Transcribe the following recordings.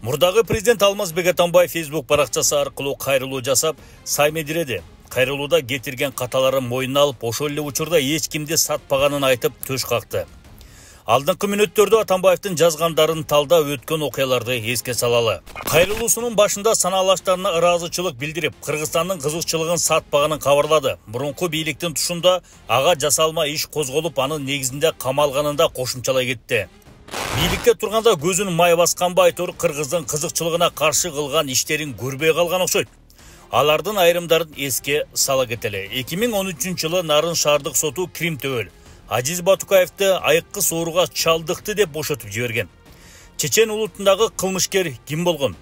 Мурдагы президент Алмазбек Атамбаев Facebook баракчасы аркылуу кайрылуу жасап, Саймедиреди. Кайрылууда кетирген каталарын мойнуна алып, ошол эле учурда эч кимди сатпаганын айтып төш какты. Алдыңкы мүнөттөрдө Атамбаевдин жазгандарын талдап өткөн окуяларды эске салалы. Кайрылуусунун башында санаалаштарына ыраазычылык билдирип, Кыргызстандын кызыкчылыгын сатпаганын кабарлады. Мурунку бийликтин тушунда ага жасалма иш козголуп, анын негизинде камалганын да кошумчалай кетти. Бийликте турганда көзүн май баскан Байтур Кыргыздын кызыкчылыгына каршы кылган иштерин көрбөй калган окшойт. Алардын айрымдарын эске сала кетели. 2013 жылы Нарын шаардык соту Крим Төбөл Ажиз Батукаевди айыккы сооруга чалдыкты деп бошотуп жиберген. Чечен улутундагы кылмышкер ким болгон?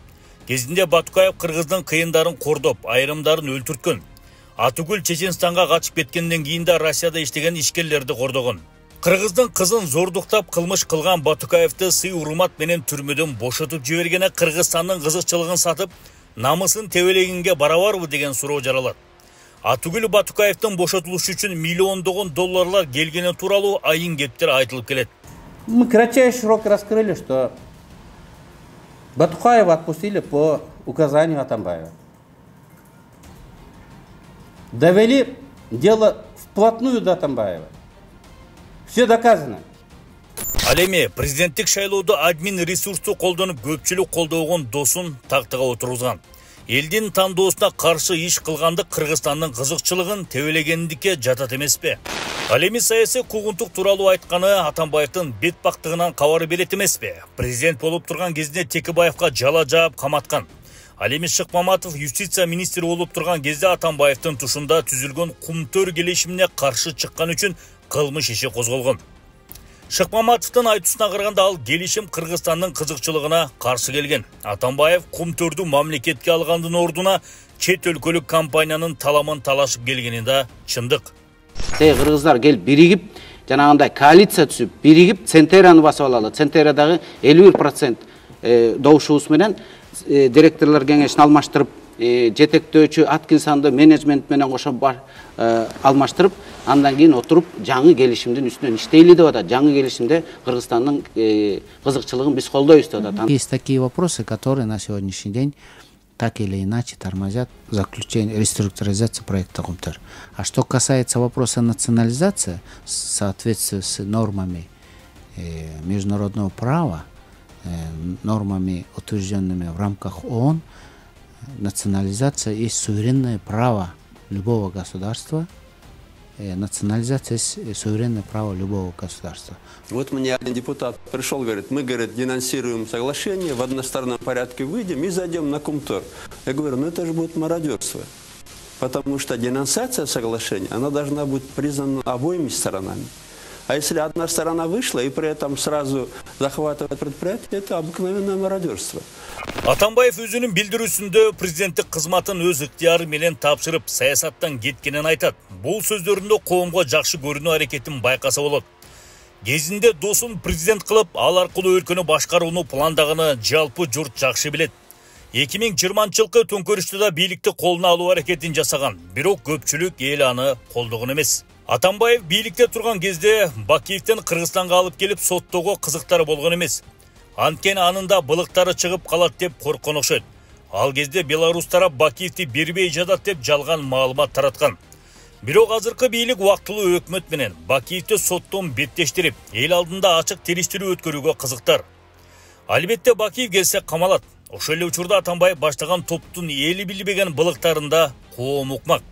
Кезинде Батукаев Кыргыздын кыйындарын кордоп, айрымдарын өлтүрткөн. Атугүл Чеченстанга качып кеткенден кийин да Россияда иштеген ишкерлерди кордогон. Кыргыздын кызын зордуктап кылмыш кылган Батукаевди сый-урмат менен түрмөдөн бошотуп жибергене Кыргызстандын кызыкчылыгын сатып, намысын тебелегенге барабарбы деген суроо жаралат. Атугүл Батукаевдин бошотулушу үчүн миллиондогон долларлар келгени тууралуу айын кептер айтылып келет. Мы кратчайший срок раскрыли, что Батукаева отпустили по указанию Атамбаева. Довели дело вплотную до Атамбаева. Все доказано. Ал эми президенттик шайлоодо админ ресурсту колдонуп көпчүлүк колдогон досун тактыга отургузган. Элдин тандоосуна каршы иш кылганды Кыргызстандын кызыкчылыгын тебелегендикке жатат эмеспи? Ал эми саясий куугунтук тууралуу айтканы Атамбаевдин бет бактыгынан кабар берет эмеспи? Президент болуп турган кезинде Текебаевка жала жаап каматкан. Ал эми Шыкмаматов юстиция министри болуп турган кезде Атамбаевдин тушунда түзүлгөн Кумтөр келишимине каршы чыккан үчүн кылмыш иши козголгон. Шыкмаматовдун айтуусуна караганда ал келишим Кыргызстандын кызыкчылыгына каршы келген. Атамбаев Кумтөрдү мамлекетке алгандын ордуна чет өлкөлүк компаниянын таламын талашып келгени да чындык. Кыргыздар келип биригип, жанагындай коалиция түзүп, биригип Центерияны басып алалы. Центериядагы 51% добушубуз менен директорлор кеңешин алмаштырып, жетектөөчү Аткинсонду менеджмент менен кошо алмаштырып, андан кийин отуруп жаңы келишимдин үстүнөн иштейли деп атат. Жаңы келишимде Кыргызстандын кызыкчылыгын биз колдойбуз деп атат. Есть такие вопросы, которые на сегодняшний день так или иначе тормозят заключение реструктуризации проекта Кумтөр. А что касается вопроса национализации, в соответствии с нормами международного права, нормами, утвержденными в рамках ООН, национализация есть суверенное право любого государства. Национализация есть суверенное право любого государства. Вот мне один депутат пришел, говорит, мы, говорит, денонсируем соглашение, в одностороннем порядке выйдем и зайдем на Кумтор. Я говорю, ну это же будет мародерство. Потому что денонсация соглашения, она должна быть признана обоими сторонами. А если одна сторона вышла и при этом сразу захватывает предприятие, это обыкновенное мародерство. Атамбаев өзүнүн билдирүүсүндө президенттик кызматын өз ыктыяры менен тапшырып, саясаттан кеткенин айтат. Бул сөздөрүндө коомго жакшы көрүнүү аракетин байкаса болот. Кезинде досун президент кылып, ал аркылуу өлкөнү башкарууну пландаганы жалпы журт жакшы билет. 2020-жылкы төңкөрүштө да бийликти колуна алуу аракетин жасаган, бирок көпчүлүк эл аны колдогон эмес. Атамбаев бийликте турган кезде Бакиевден Кыргызстанга алып келип соттоого кызыктары болгон эмес. Анткени анында былыктары чыгып калат деп корккон окшойт. Ал кезде Беларусь тарап Бакиевди бербей жатат деп жалган маалымат тараткан. Бирок азыркы бийлик убактылуу өкмөт менен Бакиевди соттон беттештирип, эл алдында ачык териштирүү өткөрүүгө кызыктар. Албетте Бакиев келсе камалат. Ошол эле учурда Атамбаев баштаган топтун эли билбеген былыктарында коом укмак.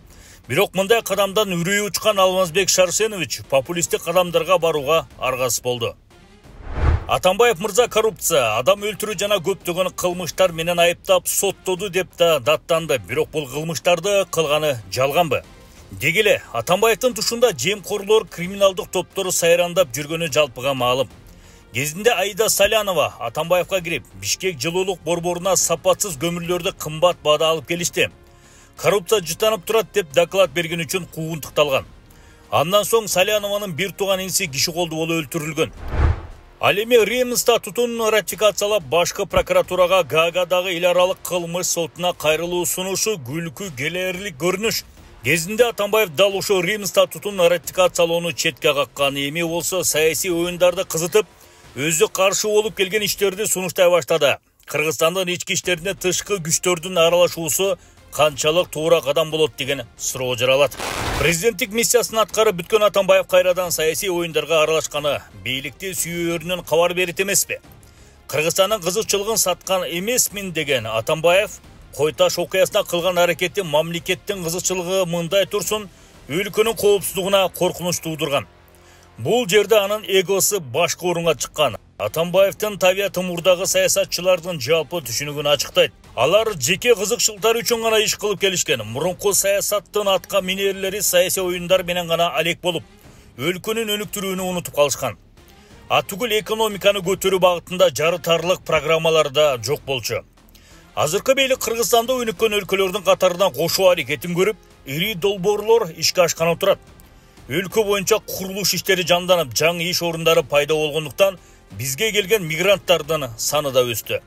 Бирок мындай кадамдан үрөйү учкан Алмазбек Шарсенович популисттик кадамдарга барууга аргасыз болду. Атамбаев мырза коррупция, адам өлтүрүү жана көптөгөн кылмыштар менен айыптап соттоду деп да даттанды. Бирок бул кылмыштарды кылганы жалганбы? Деги эле Атамбаевдин тушунда жемкорлор, криминалдык топтору сайрандап жүргөнү жалпыга маалым. Кезинде Аида Салянова Атамбаевга кирип, Бишкек жылуулук борборуна сапатсыз көмүрлөрдү кымбат баада алып келишти. Коррупция жытанып турат деп доклад берген үчүн куугунтукталган. Андан соң Салянованын бир тууган инси киши колду болуп өлтүрүлгөн. Ал эми Рим статутун ратификациялап башкы прокуратурага Гаагадагы эл аралык кылмыш сотуна кайрылуу сунушу күлкү келээрлик көрүнүш. Кезинде Атамбаев дал ошо Рим статутун ратификациялоону четке каккан. Эми болсо саясий оюндарды кызытып, өзү каршы болуп келген иштерди сунуштай баштады. Кыргызстандын ички иштерине тышкы күчтөрдүн аралашуусу канчалык туура кадам болот деген суроо жаралат. Президенттик миссиясын аткарып бүткөн Атамбаев кайрадан саясий оюндарга аралашканы бийликти сүйөөрүнөн кабар берет эмеспи? Кыргызстандын кызыкчылыгын саткан эмесмин деген Атамбаев Кой Таш окуясына кылган аракети мамлекеттин кызыкчылыгы мындай турсун өлкөнүн коопсуздугуна коркунуч туудурган. Бул жерде анын эгосу башка орунга чыккан. Атамбаевдин табиаты мурдагы саясатчылардын жалпы түшүнүгүн ачыктайт. Алар жеке кызыкчылыктары үчүн гана иш кылып келишкен. Мурунку саясаттын атка минерлери саясий оюндар менен гана алек болуп, өлкөнүн өнүктүрүүнү унутуп калышкан. Атүгүл экономиканы көтөрүү багытында жарытарлык программалар да жок болчу. Азыркы бийлик Кыргызстанда өнүккөн өлкөлөрдүн катарынан кошуу аракетин көрүп, ири долбоорлор ишке ашканы турат. Өлкө боюнча курулуш иштери жанданып, жаңы иш орундары пайда болгондуктан бизге келген мигранттардын саны да өстү.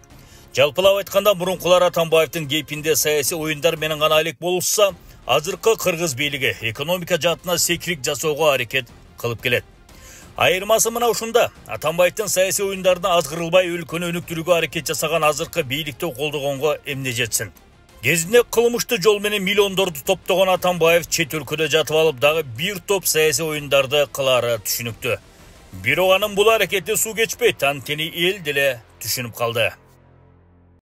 Жалпылап айтканда, мурункулар Атамбаевдин кейпинде саясий оюндар менен гана алек болушса, азыркы кыргыз бийлиги экономика жаатына секирик жасоого аракет кылып келет. Айырмасы мына ушунда. Атамбаевдин саясий оюндарына азгырылбай өлкөнү өнүктүрүүгө аракет жасаган азыркы бийликти колдогонго эмне жетсин? Кезинде кылмыштуу жол менен миллиондорду топтогон Атамбаев чет өлкөдө жатып алып дагы бир топ саясий оюндарды кылаары түшүнүктүү. Бирок анын бул аракети суу кечпейт, анткени эл деле түшүнүп калды.